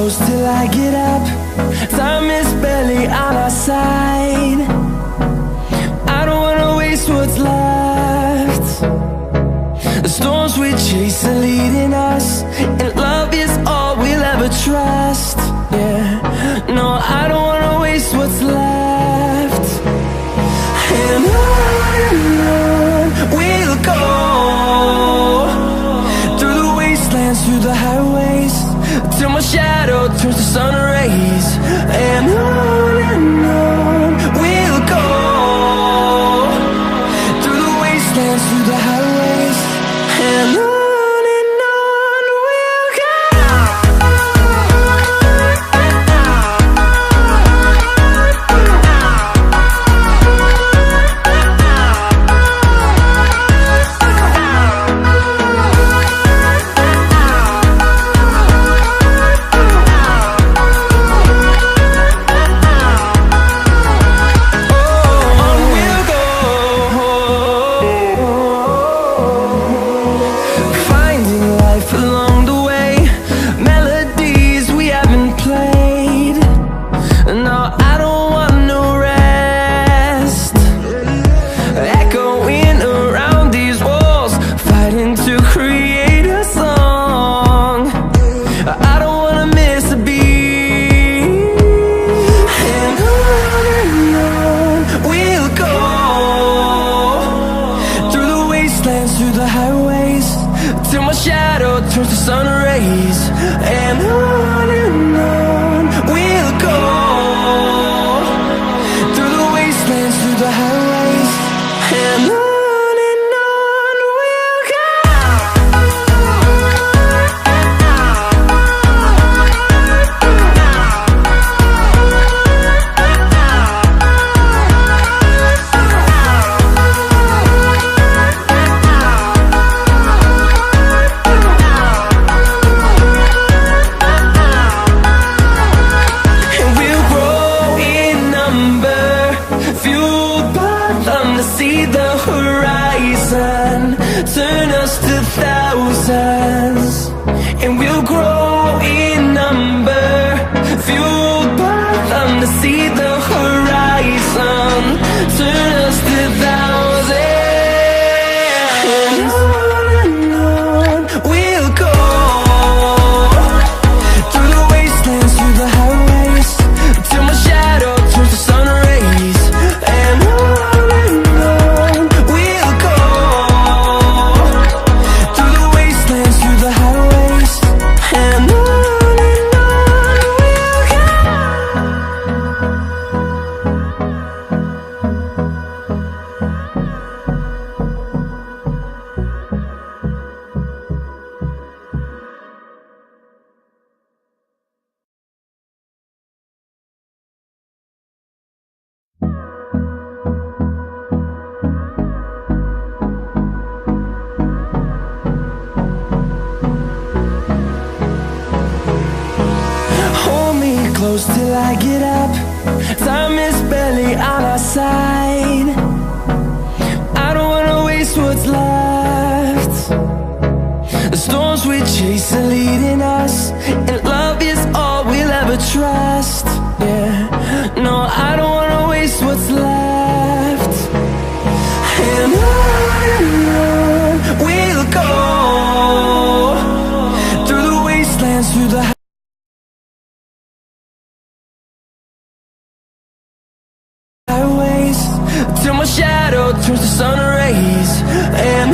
close till I get up. Time is barely on our side. I don't wanna waste what's left. The storms we chase are leading us, and love is all we'll ever trust. Yeah, no, I don't wanna waste what's left. And on we'll go, through the wastelands, through the highways, till my shadow turns to sun rays. And on we'll go, through the wastelands, through the highways, and on we'll go. Through the highways, till my shadow turns to sun rays. And on we'll go, through the wastelands, through the highways, and on we'll go. See the horizon, turn us to thousands, and we'll grow in number, fueled by them. To see the horizon, turn us to thousands, and on we'll go, through the wastelands, through the highways, till my shadow turns to sun rays. And close till I get up. Time is barely on our side. I don't wanna waste what's left. The storms we chase are leading us, and love is all we'll ever trust. Yeah, no, I don't wanna waste what's left. And on we'll go, through the wastelands, through the highways, till my shadow turns to sun rays. And